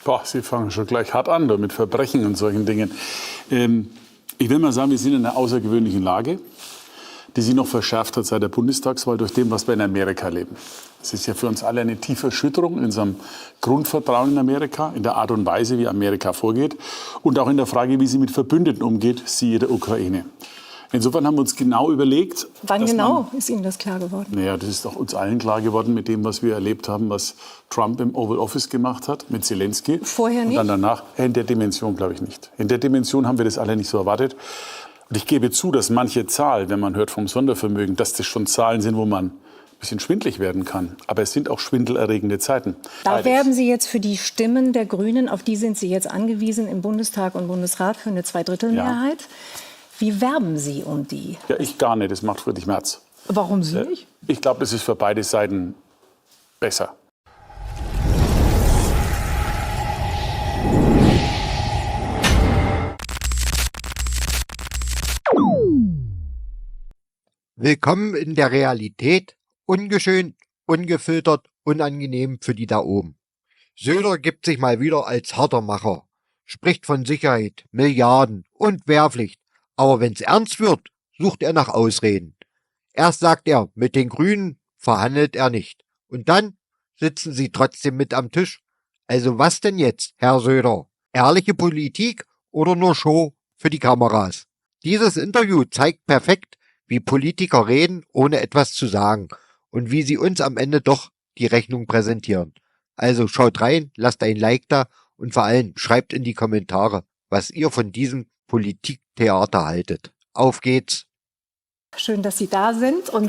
Boah, Sie fangen schon gleich hart an, mit Verbrechen und solchen Dingen. Ich will mal sagen, wir sind in einer außergewöhnlichen Lage, die sich noch verschärft hat seit der Bundestagswahl durch dem, was wir in Amerika erleben. Es ist ja für uns alle eine tiefe Erschütterung in unserem Grundvertrauen in Amerika, in der Art und Weise, wie Amerika vorgeht und auch in der Frage, wie sie mit Verbündeten umgeht, siehe der Ukraine. Insofern haben wir uns genau überlegt... Wann genau ist Ihnen das klar geworden? Naja, das ist doch uns allen klar geworden mit dem, was wir erlebt haben, was Trump im Oval Office gemacht hat mit Zelensky. Vorher nicht? Und dann danach, in der Dimension glaube ich nicht. In der Dimension haben wir das alle nicht so erwartet. Und ich gebe zu, dass manche Zahl, wenn man hört vom Sondervermögen, dass das schon Zahlen sind, wo man ein bisschen schwindelig werden kann. Aber es sind auch schwindelerregende Zeiten. Da werben Sie jetzt für die Stimmen der Grünen, auf die sind Sie jetzt angewiesen im Bundestag und Bundesrat für eine Zweidrittelmehrheit. Ja. Wie werben Sie um die? Ja, ich gar nicht. Das macht Friedrich Merz. Warum Sie nicht? Ich glaube, das ist für beide Seiten besser. Willkommen in der Realität. Ungeschönt, ungefiltert, unangenehm für die da oben. Söder gibt sich mal wieder als harter Macher. Spricht von Sicherheit, Milliarden und Wehrpflicht. Aber wenn's ernst wird, sucht er nach Ausreden. Erst sagt er, mit den Grünen verhandelt er nicht. Und dann sitzen sie trotzdem mit am Tisch. Also was denn jetzt, Herr Söder? Ehrliche Politik oder nur Show für die Kameras? Dieses Interview zeigt perfekt, wie Politiker reden, ohne etwas zu sagen. Und wie sie uns am Ende doch die Rechnung präsentieren. Also schaut rein, lasst ein Like da und vor allem schreibt in die Kommentare, was ihr von diesem Politiktheater haltet. Auf geht's. Schön, dass Sie da sind und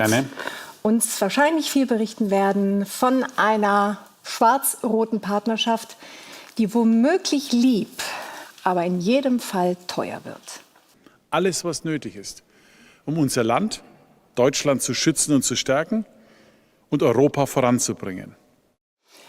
uns wahrscheinlich viel berichten werden von einer schwarz-roten Partnerschaft, die womöglich lieb, aber in jedem Fall teuer wird. Alles, was nötig ist, um unser Land, Deutschland zu schützen und zu stärken und Europa voranzubringen.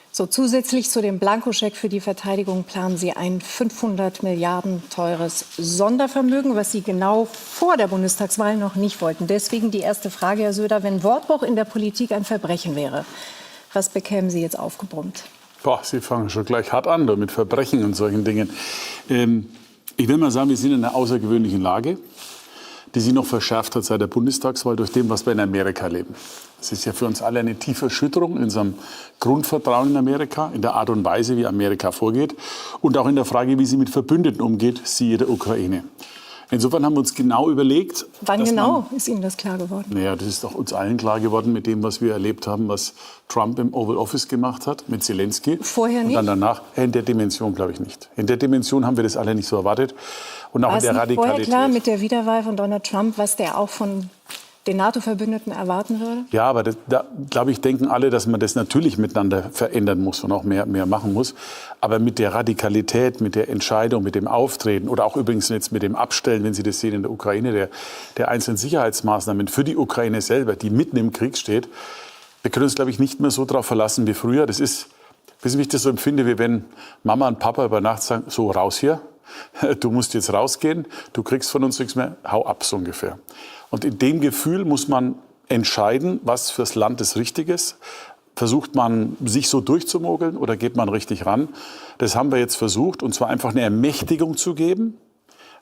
So, zusätzlich zu dem Blankoscheck für die Verteidigung planen Sie ein 500 Milliarden teures Sondervermögen, was Sie genau vor der Bundestagswahl noch nicht wollten. Deswegen die erste Frage, Herr Söder, wenn Wortbruch in der Politik ein Verbrechen wäre, was bekämen Sie jetzt aufgebrummt? Boah, Sie fangen schon gleich hart an, mit Verbrechen und solchen Dingen. Ich will mal sagen, wir sind in einer außergewöhnlichen Lage, die sich noch verschärft hat seit der Bundestagswahl durch dem, was wir in Amerika erleben. Es ist ja für uns alle eine tiefe Erschütterung in unserem Grundvertrauen in Amerika, in der Art und Weise, wie Amerika vorgeht und auch in der Frage, wie sie mit Verbündeten umgeht, siehe der Ukraine. Insofern haben wir uns genau überlegt... Wann genau ist Ihnen das klar geworden? Naja, das ist doch uns allen klar geworden mit dem, was wir erlebt haben, was Trump im Oval Office gemacht hat mit Zelensky. Vorher nicht? Und dann danach, in der Dimension glaube ich nicht. In der Dimension haben wir das alle nicht so erwartet. Und auch in der Radikalität. War es vorher klar mit der Wiederwahl von Donald Trump, was der auch von den NATO-Verbündeten erwarten würde? Ja, aber da glaube ich, denken alle, dass man das natürlich miteinander verändern muss und auch mehr machen muss. Aber mit der Radikalität, mit der Entscheidung, mit dem Auftreten oder auch übrigens jetzt mit dem Abstellen, wenn Sie das sehen in der Ukraine, der einzelnen Sicherheitsmaßnahmen für die Ukraine selber, die mitten im Krieg steht, wir können uns, glaube ich, nicht mehr so darauf verlassen wie früher. Das ist, wissen Sie, wie ich das so empfinde, wie wenn Mama und Papa über Nacht sagen, so raus hier, du musst jetzt rausgehen, du kriegst von uns nichts mehr, hau ab, so ungefähr. Und in dem Gefühl muss man entscheiden, was fürs Land das Richtige ist. Versucht man, sich so durchzumogeln oder geht man richtig ran? Das haben wir jetzt versucht, und zwar einfach eine Ermächtigung zu geben.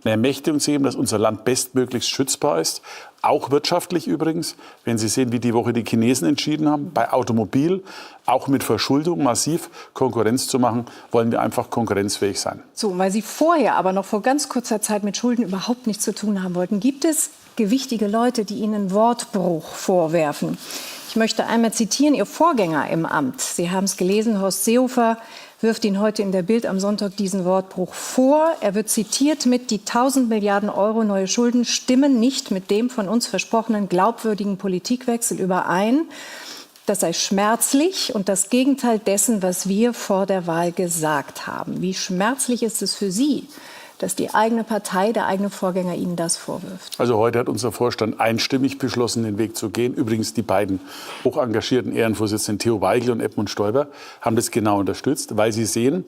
Eine Ermächtigung zu geben, dass unser Land bestmöglichst schützbar ist. Auch wirtschaftlich übrigens. Wenn Sie sehen, wie die Woche die Chinesen entschieden haben, bei Automobil, auch mit Verschuldung massiv Konkurrenz zu machen, wollen wir einfach konkurrenzfähig sein. So, weil Sie vorher aber noch vor ganz kurzer Zeit mit Schulden überhaupt nichts zu tun haben wollten, gibt es gewichtige Leute, die Ihnen Wortbruch vorwerfen. Ich möchte einmal zitieren, Ihr Vorgänger im Amt, Sie haben es gelesen, Horst Seehofer, wirft Ihnen heute in der Bild am Sonntag diesen Wortbruch vor. Er wird zitiert mit, die 1000 Milliarden Euro neue Schulden stimmen nicht mit dem von uns versprochenen glaubwürdigen Politikwechsel überein. Das sei schmerzlich und das Gegenteil dessen, was wir vor der Wahl gesagt haben. Wie schmerzlich ist es für Sie, dass die eigene Partei, der eigene Vorgänger Ihnen das vorwirft? Also heute hat unser Vorstand einstimmig beschlossen, den Weg zu gehen. Übrigens die beiden hoch engagierten Ehrenvorsitzenden Theo Weigel und Edmund Stoiber haben das genau unterstützt, weil sie sehen,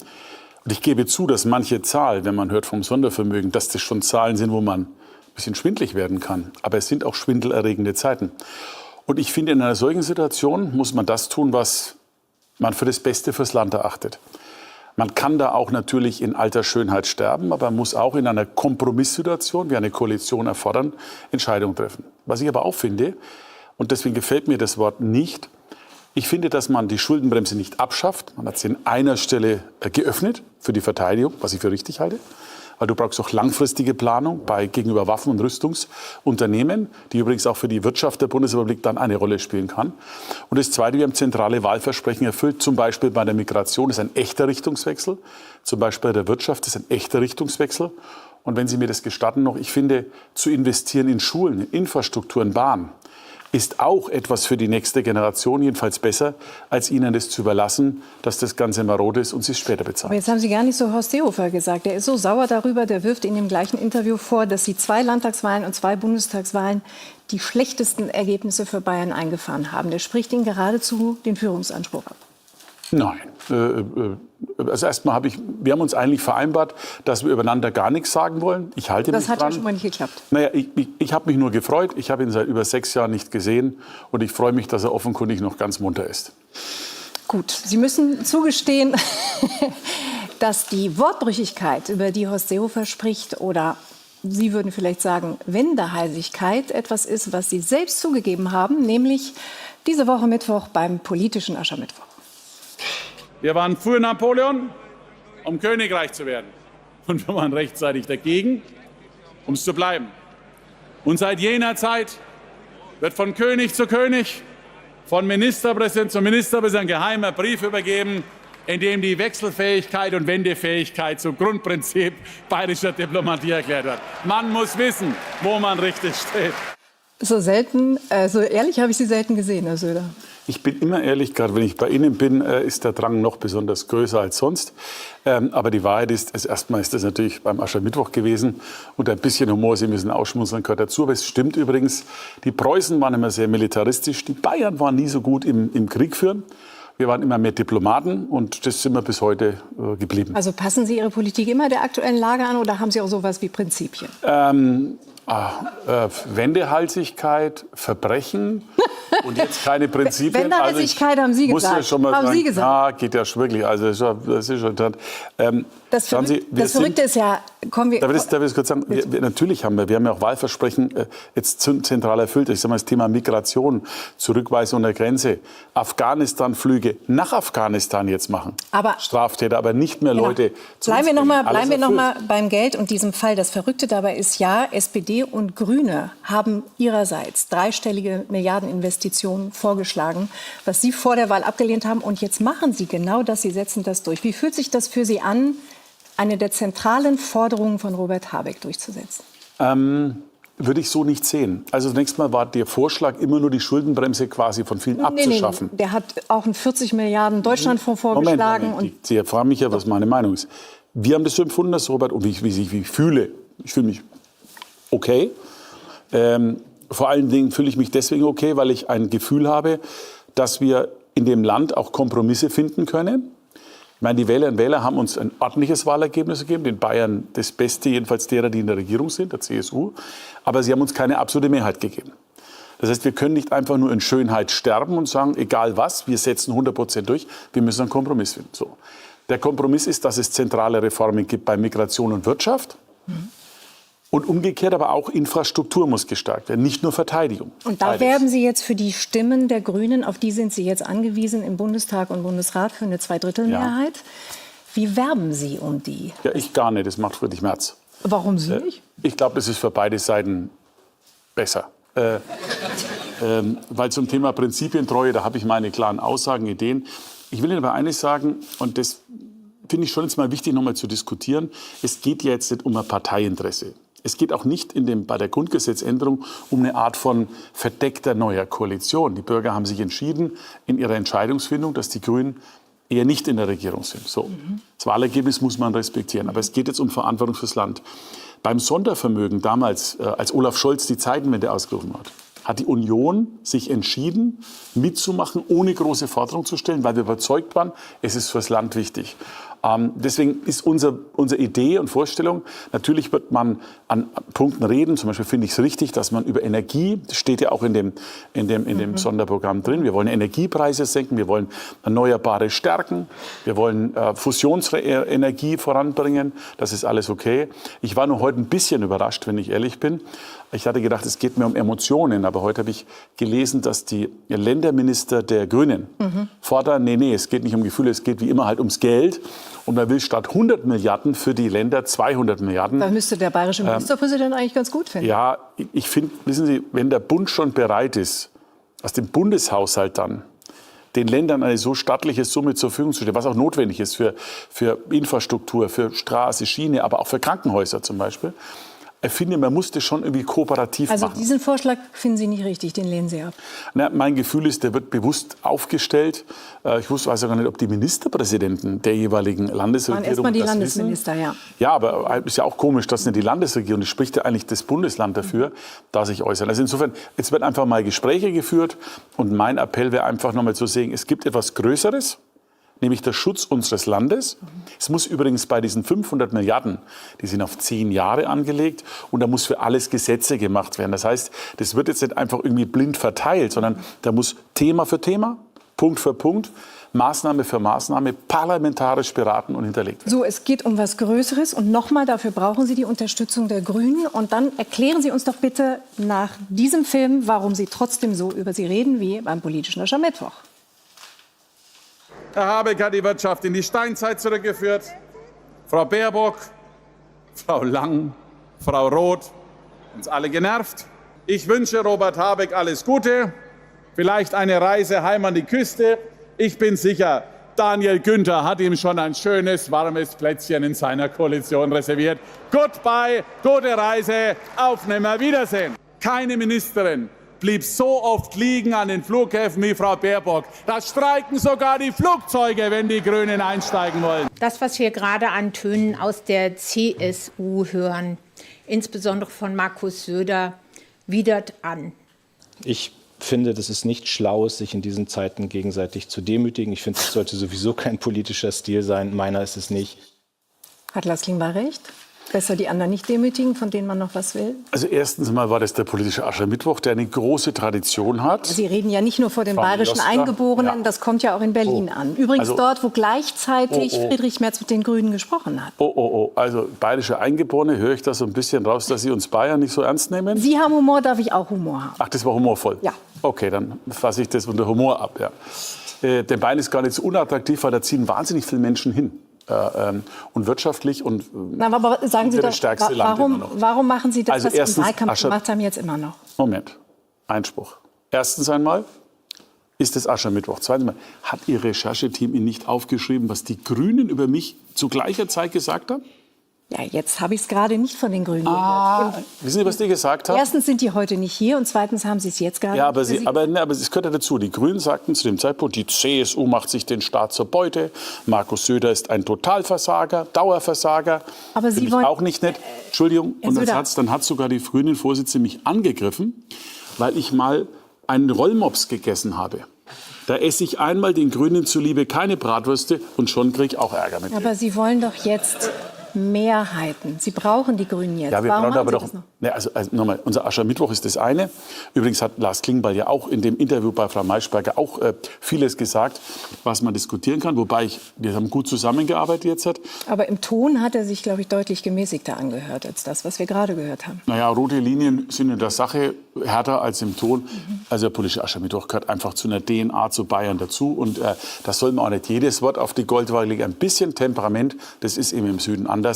und ich gebe zu, dass manche Zahl, wenn man hört vom Sondervermögen, dass das schon Zahlen sind, wo man ein bisschen schwindelig werden kann. Aber es sind auch schwindelerregende Zeiten. Und ich finde, in einer solchen Situation muss man das tun, was man für das Beste fürs Land erachtet. Man kann da auch natürlich in alter Schönheit sterben, aber man muss auch in einer Kompromisssituation, wie eine Koalition erfordern, Entscheidungen treffen. Was ich aber auch finde, und deswegen gefällt mir das Wort nicht, ich finde, dass man die Schuldenbremse nicht abschafft. Man hat sie an einer Stelle geöffnet für die Verteidigung, was ich für richtig halte. Weil du brauchst auch langfristige Planung gegenüber Waffen- und Rüstungsunternehmen, die übrigens auch für die Wirtschaft der Bundesrepublik dann eine Rolle spielen kann. Und das Zweite, wir haben zentrale Wahlversprechen erfüllt, zum Beispiel bei der Migration, das ist ein echter Richtungswechsel. Zum Beispiel bei der Wirtschaft, das ist ein echter Richtungswechsel. Und wenn Sie mir das gestatten noch, ich finde, zu investieren in Schulen, in Infrastruktur, in Bahn, ist auch etwas für die nächste Generation, jedenfalls besser, als Ihnen das zu überlassen, dass das Ganze marode ist und Sie es später bezahlen. Aber jetzt haben Sie gar nicht so Horst Seehofer gesagt. Der ist so sauer darüber, der wirft in dem gleichen Interview vor, dass Sie 2 Landtagswahlen und 2 Bundestagswahlen die schlechtesten Ergebnisse für Bayern eingefahren haben. Der spricht Ihnen geradezu den Führungsanspruch ab. Nein. Also erstmal wir haben uns eigentlich vereinbart, dass wir übereinander gar nichts sagen wollen. Ich halte mich dran. Das hat ja schon mal nicht geklappt. Naja, ich habe mich nur gefreut. Ich habe ihn seit über 6 Jahren nicht gesehen. Und ich freue mich, dass er offenkundig noch ganz munter ist. Gut, Sie müssen zugestehen, dass die Wortbrüchigkeit, über die Horst Seehofer spricht, oder Sie würden vielleicht sagen, Wendeheisigkeit, etwas ist, was Sie selbst zugegeben haben, nämlich diese Woche Mittwoch beim politischen Aschermittwoch. Wir waren früher Napoleon, um Königreich zu werden. Und wir waren rechtzeitig dagegen, um es zu bleiben. Und seit jener Zeit wird von König zu König, von Ministerpräsident zu Ministerpräsident ein geheimer Brief übergeben, in dem die Wechselfähigkeit und Wendefähigkeit zum Grundprinzip bayerischer Diplomatie erklärt wird. Man muss wissen, wo man richtig steht. So ehrlich habe ich Sie selten gesehen, Herr Söder. Ich bin immer ehrlich, gerade wenn ich bei Ihnen bin, ist der Drang noch besonders größer als sonst. Aber die Wahrheit ist, erstmal ist das natürlich beim Aschermittwoch gewesen. Und ein bisschen Humor, Sie müssen ausschmunzeln, gehört dazu. Aber es stimmt übrigens, die Preußen waren immer sehr militaristisch. Die Bayern waren nie so gut im Krieg führen. Wir waren immer mehr Diplomaten und das sind wir bis heute geblieben. Also passen Sie Ihre Politik immer der aktuellen Lage an oder haben Sie auch sowas wie Prinzipien? Wendeheisigkeit, Verbrechen und jetzt keine Prinzipien. Wendeheisigkeit haben Sie gesagt. Muss ja schon mal haben sagen, Sie gesagt. ja, geht ja wirklich. Also das ist schon. Das Verrückte ist ja, darf ich kurz sagen, natürlich haben wir haben ja auch Wahlversprechen jetzt zentral erfüllt. Ich sage mal das Thema Migration, Zurückweisung der Grenze, Afghanistan-Flüge nach Afghanistan jetzt machen. Aber Straftäter, aber nicht mehr Leute zu uns bringen. Bleiben wir noch mal beim Geld und diesem Fall. Das Verrückte dabei ist ja, SPD und Grüne haben ihrerseits 3-stellige Milliardeninvestitionen vorgeschlagen, was Sie vor der Wahl abgelehnt haben. Und jetzt machen Sie genau das, Sie setzen das durch. Wie fühlt sich das für Sie an, eine der zentralen Forderungen von Robert Habeck durchzusetzen? Würde ich so nicht sehen. Also zunächst mal war der Vorschlag immer nur die Schuldenbremse quasi von vielen abzuschaffen. Der hat auch einen 40 Milliarden Deutschlandfonds vorgeschlagen. Moment. Sie fragen mich ja, was meine Meinung ist. Wir haben das so empfunden, dass Robert, und wie ich fühle. Ich fühle mich okay. Vor allen Dingen fühle ich mich deswegen okay, weil ich ein Gefühl habe, dass wir in dem Land auch Kompromisse finden können. Ich meine, die Wählerinnen und Wähler haben uns ein ordentliches Wahlergebnis gegeben, den Bayern das Beste, jedenfalls derer, die in der Regierung sind, der CSU. Aber sie haben uns keine absolute Mehrheit gegeben. Das heißt, wir können nicht einfach nur in Schönheit sterben und sagen, egal was, wir setzen 100% durch, wir müssen einen Kompromiss finden. So. Der Kompromiss ist, dass es zentrale Reformen gibt bei Migration und Wirtschaft. Und umgekehrt aber auch Infrastruktur muss gestärkt werden, nicht nur Verteidigung. Und da werben Sie jetzt für die Stimmen der Grünen, auf die sind Sie jetzt angewiesen im Bundestag und Bundesrat für eine Zweidrittelmehrheit. Ja. Wie werben Sie um die? Ja, ich gar nicht, das macht Friedrich Merz. Warum Sie nicht? Ich glaube, das ist für beide Seiten besser. Weil zum Thema Prinzipientreue, da habe ich meine klaren Aussagen, Ideen. Ich will Ihnen aber eines sagen, und das finde ich schon jetzt mal wichtig, noch mal zu diskutieren. Es geht ja jetzt nicht um ein Parteiinteresse. Es geht auch nicht bei der Grundgesetzänderung um eine Art von verdeckter neuer Koalition. Die Bürger haben sich entschieden in ihrer Entscheidungsfindung, dass die Grünen eher nicht in der Regierung sind. So. Das Wahlergebnis muss man respektieren. Aber es geht jetzt um Verantwortung fürs Land. Beim Sondervermögen damals, als Olaf Scholz die Zeitenwende ausgerufen hat die Union sich entschieden, mitzumachen, ohne große Forderungen zu stellen, weil wir überzeugt waren, es ist fürs Land wichtig. Deswegen ist unsere Idee und Vorstellung, natürlich wird man an Punkten reden. Zum Beispiel finde ich es richtig, dass man über Energie, das steht ja auch in dem Sonderprogramm drin, wir wollen Energiepreise senken, wir wollen Erneuerbare stärken, wir wollen Fusionsenergie voranbringen. Das ist alles okay. Ich war nur heute ein bisschen überrascht, wenn ich ehrlich bin. Ich hatte gedacht, es geht mir um Emotionen, aber heute habe ich gelesen, dass die Länderminister der Grünen fordern, nee, es geht nicht um Gefühle, es geht wie immer halt ums Geld. Und man will statt 100 Milliarden für die Länder 200 Milliarden. Da müsste der bayerische Ministerpräsident eigentlich ganz gut finden. Ja, ich finde, wissen Sie, wenn der Bund schon bereit ist, aus dem Bundeshaushalt dann den Ländern eine so stattliche Summe zur Verfügung zu stellen, was auch notwendig ist für Infrastruktur, für Straße, Schiene, aber auch für Krankenhäuser zum Beispiel. Ich finde, man muss das schon irgendwie kooperativ machen. Also diesen Vorschlag finden Sie nicht richtig, den lehnen Sie ab. Na, mein Gefühl ist, der wird bewusst aufgestellt. Ich weiß ja gar nicht, ob die Ministerpräsidenten der jeweiligen Landesregierung waren erstmal die das Landesminister, wissen. ja. Ja, aber ist ja auch komisch, dass nicht die Landesregierung, das spricht ja eigentlich das Bundesland dafür, da sich äußern. Also insofern, jetzt werden einfach mal Gespräche geführt und mein Appell wäre einfach nochmal zu sehen, es gibt etwas Größeres, nämlich der Schutz unseres Landes. Es muss übrigens bei diesen 500 Milliarden, die sind auf 10 Jahre angelegt und da muss für alles Gesetze gemacht werden. Das heißt, das wird jetzt nicht einfach irgendwie blind verteilt, sondern da muss Thema für Thema, Punkt für Punkt, Maßnahme für Maßnahme parlamentarisch beraten und hinterlegt werden. So, es geht um was Größeres und nochmal, dafür brauchen Sie die Unterstützung der Grünen. Und dann erklären Sie uns doch bitte nach diesem Film, warum Sie trotzdem so über sie reden wie beim politischen Aschermittwoch. Herr Habeck hat die Wirtschaft in die Steinzeit zurückgeführt. Frau Baerbock, Frau Lang, Frau Roth, uns alle genervt. Ich wünsche Robert Habeck alles Gute, vielleicht eine Reise heim an die Küste. Ich bin sicher, Daniel Günther hat ihm schon ein schönes, warmes Plätzchen in seiner Koalition reserviert. Goodbye, gute Reise, auf Nimmerwiedersehen. Keine Ministerin blieb so oft liegen an den Flughäfen wie Frau Baerbock. Da streiken sogar die Flugzeuge, wenn die Grünen einsteigen wollen. Das, was wir gerade an Tönen aus der CSU hören, insbesondere von Markus Söder, widert an. Ich finde, das ist nicht schlau, sich in diesen Zeiten gegenseitig zu demütigen. Ich finde, das sollte sowieso kein politischer Stil sein. Meiner ist es nicht. Hat Lars Klingbeil recht? Besser die anderen nicht demütigen, von denen man noch was will? Also erstens mal war das der politische Aschermittwoch, der eine große Tradition hat. Sie reden ja nicht nur vor den Frau bayerischen Josta, Eingeborenen, ja. das kommt ja auch in Berlin an. Übrigens Also, dort, wo gleichzeitig Friedrich Merz mit den Grünen gesprochen hat. Also bayerische Eingeborene, höre ich da so ein bisschen raus, dass Sie uns Bayern nicht so ernst nehmen? Sie haben Humor, darf ich auch Humor haben? Ach, das war humorvoll? Ja. Okay, dann fasse ich das unter Humor ab. Ja. Der Bayern ist gar nicht so unattraktiv, weil da ziehen wahnsinnig viele Menschen hin. Und wirtschaftlich und Na, aber sagen Sie doch, das stärkste Land immer noch. warum machen Sie das, Also was Sie im erstens, Wahlkampf gemacht haben, jetzt immer noch? Moment, Einspruch. Erstens einmal ist es Aschermittwoch. Zweitens mal, hat Ihr Rechercheteam Ihnen nicht aufgeschrieben, was die Grünen über mich zu gleicher Zeit gesagt haben? Ja, jetzt habe ich es gerade nicht von den Grünen gehört. Wissen Sie, was die gesagt haben? Erstens sind die heute nicht hier und zweitens haben sie es jetzt gerade. Ja, aber es gehört ja dazu. Die Grünen sagten zu dem Zeitpunkt, die CSU macht sich den Staat zur Beute. Markus Söder ist ein Totalversager, Dauerversager. Aber Sie Finde ich wollen- auch nicht nett. Entschuldigung. Herr Und Söder. dann hat sogar die Grünen-Vorsitzende mich angegriffen, weil ich mal einen Rollmops gegessen habe. Da esse ich einmal den Grünen zuliebe keine Bratwürste und schon kriege ich auch Ärger mit mir. Aber Sie wollen doch jetzt Mehrheiten. Sie brauchen die Grünen jetzt. Ja, wir Warum brauchen aber machen doch. Sie das noch? Ne, also nochmal, unser Aschermittwoch ist das eine. Übrigens hat Lars Klingbeil ja auch in dem Interview bei Frau Maischberger auch vieles gesagt, was man diskutieren kann. Wobei wir haben gut zusammengearbeitet jetzt. Aber im Ton hat er sich, glaube ich, deutlich gemäßigter angehört als das, was wir gerade gehört haben. Naja, rote Linien sind in der Sache härter als im Ton. Also der politische Aschermittwoch gehört einfach zu einer DNA zu Bayern dazu. Und das soll man auch nicht jedes Wort auf die Goldwaage legen. Ein bisschen Temperament, das ist eben im Süden anders.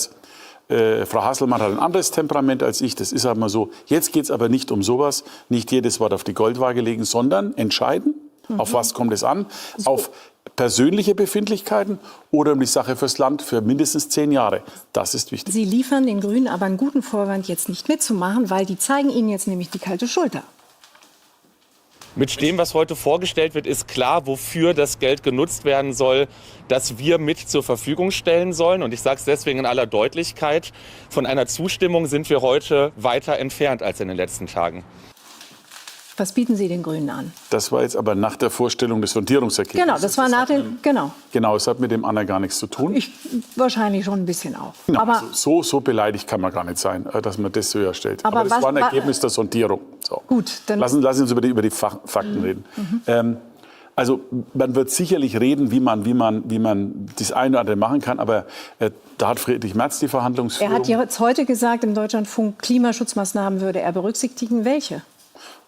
Frau Hasselmann hat ein anderes Temperament als ich, das ist aber mal so. Jetzt geht es aber nicht um sowas, nicht jedes Wort auf die Goldwaage legen, sondern entscheiden, auf was kommt es an, auf persönliche Befindlichkeiten oder um die Sache fürs Land für mindestens 10 Jahre. Das ist wichtig. Sie liefern den Grünen aber einen guten Vorwand, jetzt nicht mitzumachen, weil die zeigen ihnen jetzt nämlich die kalte Schulter. Mit dem, was heute vorgestellt wird, ist klar, wofür das Geld genutzt werden soll, das wir mit zur Verfügung stellen sollen. Und ich sage es deswegen in aller Deutlichkeit, von einer Zustimmung sind wir heute weiter entfernt als in den letzten Tagen. Was bieten Sie den Grünen an? Das war jetzt aber nach der Vorstellung des Sondierungsergebnisses. Genau, das war nach dem, genau. Genau, es hat mit dem anderen gar nichts zu tun. Ich wahrscheinlich schon ein bisschen auch. Na, Aber so beleidigt kann man gar nicht sein, dass man das höher stellt. Aber Aber das was- war ein Ergebnis der Sondierung. So. Gut, dann- Lassen Sie uns über die Fakten reden. Also man wird sicherlich reden, wie man das eine oder andere machen kann, aber da hat Friedrich Merz die er Verhandlungsführung. hat jetzt heute gesagt, im Deutschlandfunk Klimaschutzmaßnahmen würde er berücksichtigen. Welche?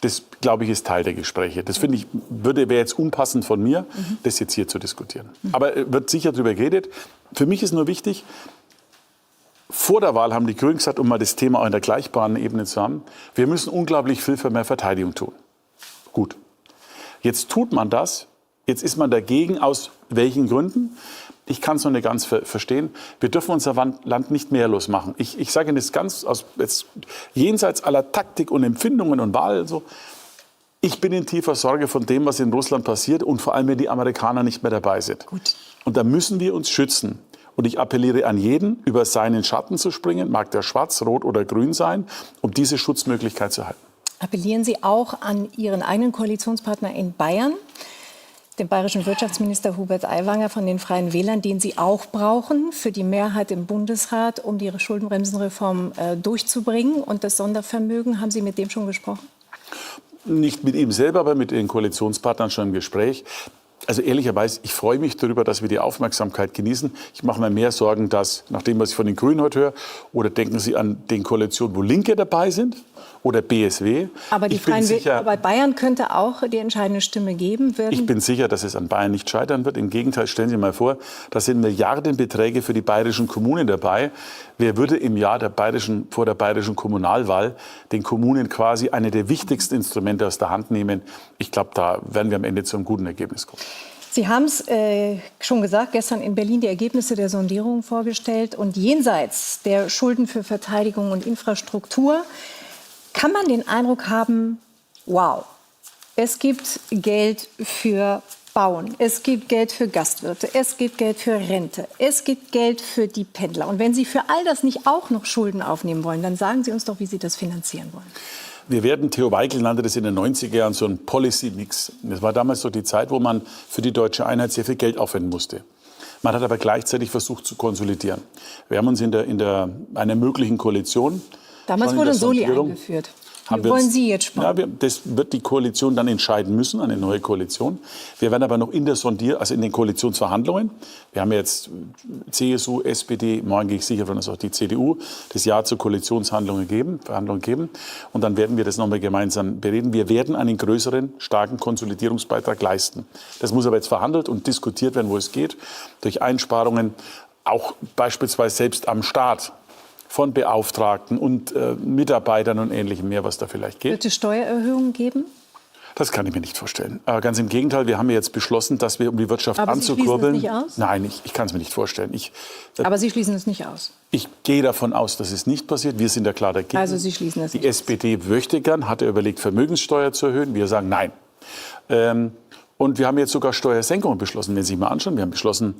Das, glaube ich, ist Teil der Gespräche. Das finde ich, wäre jetzt unpassend von mir, das jetzt hier zu diskutieren. Aber wird sicher darüber geredet. Für mich ist nur wichtig, vor der Wahl haben die Grünen gesagt, um mal das Thema auch in der gleichbaren Ebene zu haben, wir müssen unglaublich viel für mehr Verteidigung tun. Gut. Jetzt tut man das, jetzt ist man dagegen, aus welchen Gründen? Ich kann es noch nicht ganz verstehen. Wir dürfen unser Land nicht mehrlos machen. Ich sage Ihnen das ganz jetzt jenseits aller Taktik und Empfindungen und Wahl. Und so. Ich bin in tiefer Sorge von dem, was in Russland passiert und vor allem, wenn die Amerikaner nicht mehr dabei sind. Gut. Und da müssen wir uns schützen. Und ich appelliere an jeden, über seinen Schatten zu springen, mag der schwarz, rot oder grün sein, um diese Schutzmöglichkeit zu halten. Appellieren Sie auch an Ihren eigenen Koalitionspartner in Bayern, den bayerischen Wirtschaftsminister Hubert Aiwanger von den Freien Wählern, den Sie auch brauchen für die Mehrheit im Bundesrat, um die Schuldenbremsenreform durchzubringen. Und das Sondervermögen, haben Sie mit dem schon gesprochen? Nicht mit ihm selber, aber mit den Koalitionspartnern schon im Gespräch. Also ehrlicherweise, ich freue mich darüber, dass wir die Aufmerksamkeit genießen. Ich mache mir mehr Sorgen, dass, nach dem, was ich von den Grünen heute höre, oder denken Sie an den Koalitionen, wo Linke dabei sind oder BSW. Aber die Ich bin Freien sicher, Wähler bei Bayern könnte auch die entscheidende Stimme geben. ich bin sicher, dass es an Bayern nicht scheitern wird. Im Gegenteil, stellen Sie mal vor, da sind Milliardenbeträge für die bayerischen Kommunen dabei. Wer würde im Jahr vor der bayerischen Kommunalwahl den Kommunen quasi eine der wichtigsten Instrumente aus der Hand nehmen? Ich glaube, da werden wir am Ende zu einem guten Ergebnis kommen. Sie haben es schon gesagt, gestern in Berlin die Ergebnisse der Sondierung vorgestellt. Und jenseits der Schulden für Verteidigung und Infrastruktur kann man den Eindruck haben, wow, es gibt Geld für Bauen, es gibt Geld für Gastwirte, es gibt Geld für Rente, es gibt Geld für die Pendler. Und wenn Sie für all das nicht auch noch Schulden aufnehmen wollen, dann sagen Sie uns doch, wie Sie das finanzieren wollen. Wir werden, Theo Weigel nannte das in den 90er Jahren so ein Policy-Mix. Das war damals so die Zeit, wo man für die deutsche Einheit sehr viel Geld aufwenden musste. Man hat aber gleichzeitig versucht zu konsolidieren. Wir haben uns in einer möglichen Koalition... Damals wurde Soli eingeführt. Wie wollen Sie jetzt sparen? Ja, das wird die Koalition dann entscheiden müssen, eine neue Koalition. Wir werden aber noch in den Koalitionsverhandlungen, wir haben jetzt CSU, SPD, morgen gehe ich sicher von, dass auch die CDU das Ja zur Koalitionsverhandlungen geben. Und dann werden wir das nochmal gemeinsam bereden. Wir werden einen größeren, starken Konsolidierungsbeitrag leisten. Das muss aber jetzt verhandelt und diskutiert werden, wo es geht, durch Einsparungen, auch beispielsweise selbst am Staat, von Beauftragten und Mitarbeitern und Ähnlichem mehr, was da vielleicht geht. Wird es Steuererhöhungen geben? Das kann ich mir nicht vorstellen. Ganz im Gegenteil, wir haben jetzt beschlossen, dass wir, um die Wirtschaft Aber anzukurbeln... Sie schließen es nicht aus? Nein, ich kann es mir nicht vorstellen. Aber Sie schließen es nicht aus? Ich gehe davon aus, dass es nicht passiert. Wir sind ja klar dagegen. Also Sie schließen es nicht Die aus? SPD möchte gern, hat überlegt, Vermögenssteuer zu erhöhen. Wir sagen nein. Und wir haben jetzt sogar Steuersenkungen beschlossen. Wenn Sie sich mal anschauen, wir haben beschlossen,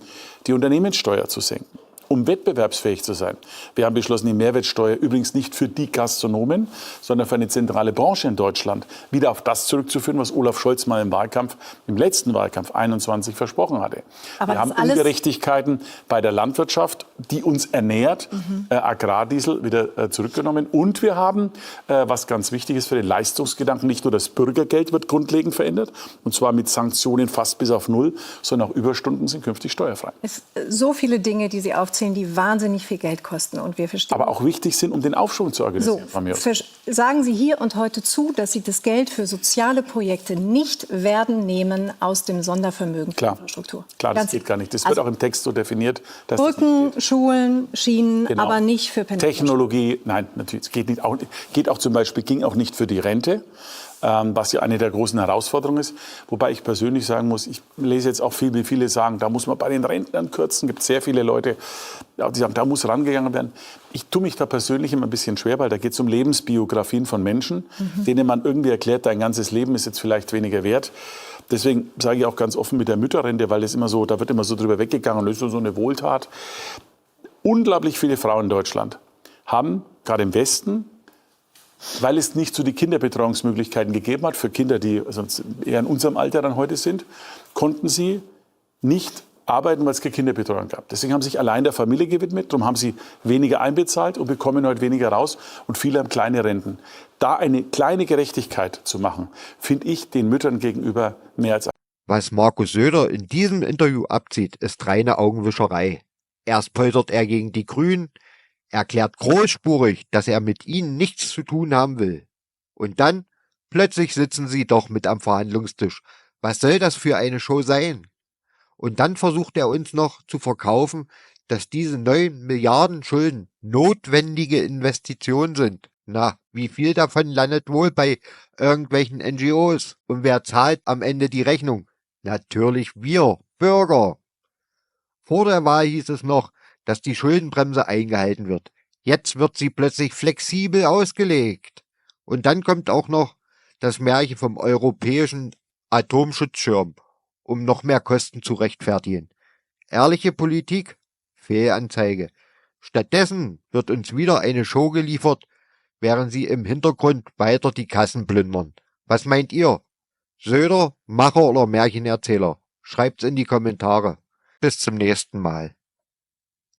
die Unternehmenssteuer zu senken, um wettbewerbsfähig zu sein. Wir haben beschlossen, die Mehrwertsteuer übrigens nicht für die Gastronomen, sondern für eine zentrale Branche in Deutschland wieder auf das zurückzuführen, was Olaf Scholz mal im letzten Wahlkampf 21 versprochen hatte. Aber wir haben Ungerechtigkeiten bei der Landwirtschaft, die uns ernährt, Agrardiesel wieder zurückgenommen. Und wir haben, was ganz wichtig ist für den Leistungsgedanken, nicht nur das Bürgergeld wird grundlegend verändert, und zwar mit Sanktionen fast bis auf null, sondern auch Überstunden sind künftig steuerfrei. Es so viele Dinge, die Sie aufzählen, die wahnsinnig viel Geld kosten. Und wir verstehen. Aber auch wichtig sind, um den Aufschwung zu organisieren. Sagen Sie hier und heute zu, dass Sie das Geld für soziale Projekte nicht werden nehmen aus dem Sondervermögen für Infrastruktur. Klar, das geht gar nicht. Das wird auch im Text so definiert. Dass Brücken, Schulen, Schienen, genau. aber nicht für Pendler. Technologie, nein, natürlich. Es geht nicht. Geht auch zum Beispiel, ging auch nicht für die Rente, was ja eine der großen Herausforderungen ist. Wobei ich persönlich sagen muss, ich lese jetzt auch viel, wie viele sagen, da muss man bei den Rentnern kürzen. Es gibt sehr viele Leute, die sagen, da muss rangegangen werden. Ich tue mich da persönlich immer ein bisschen schwer, weil da geht es um Lebensbiografien von Menschen, denen man irgendwie erklärt, dein ganzes Leben ist jetzt vielleicht weniger wert. Deswegen sage ich auch ganz offen mit der Mütterrente, weil das immer so, da wird immer so drüber weggegangen, das ist so eine Wohltat. Unglaublich viele Frauen in Deutschland haben, gerade im Westen, weil es nicht so die Kinderbetreuungsmöglichkeiten gegeben hat für Kinder, die sonst eher in unserem Alter dann heute sind, konnten sie nicht arbeiten, weil es keine Kinderbetreuung gab. Deswegen haben sie sich allein der Familie gewidmet, darum haben sie weniger einbezahlt und bekommen heute weniger raus und viele haben kleine Renten. Da eine kleine Gerechtigkeit zu machen, finde ich den Müttern gegenüber mehr als. Was Markus Söder in diesem Interview abzieht, ist reine Augenwischerei. Erst poltert er gegen die Grünen, erklärt großspurig, dass er mit ihnen nichts zu tun haben will. Und dann, plötzlich sitzen sie doch mit am Verhandlungstisch. Was soll das für eine Show sein? Und dann versucht er uns noch zu verkaufen, dass diese 9 Milliarden Schulden notwendige Investitionen sind. Na, wie viel davon landet wohl bei irgendwelchen NGOs? Und wer zahlt am Ende die Rechnung? Natürlich wir, Bürger. Vor der Wahl hieß es noch, dass die Schuldenbremse eingehalten wird. Jetzt wird sie plötzlich flexibel ausgelegt. Und dann kommt auch noch das Märchen vom europäischen Atomschutzschirm, um noch mehr Kosten zu rechtfertigen. Ehrliche Politik? Fehlanzeige. Stattdessen wird uns wieder eine Show geliefert, während sie im Hintergrund weiter die Kassen plündern. Was meint ihr? Söder, Macher oder Märchenerzähler? Schreibt's in die Kommentare. Bis zum nächsten Mal.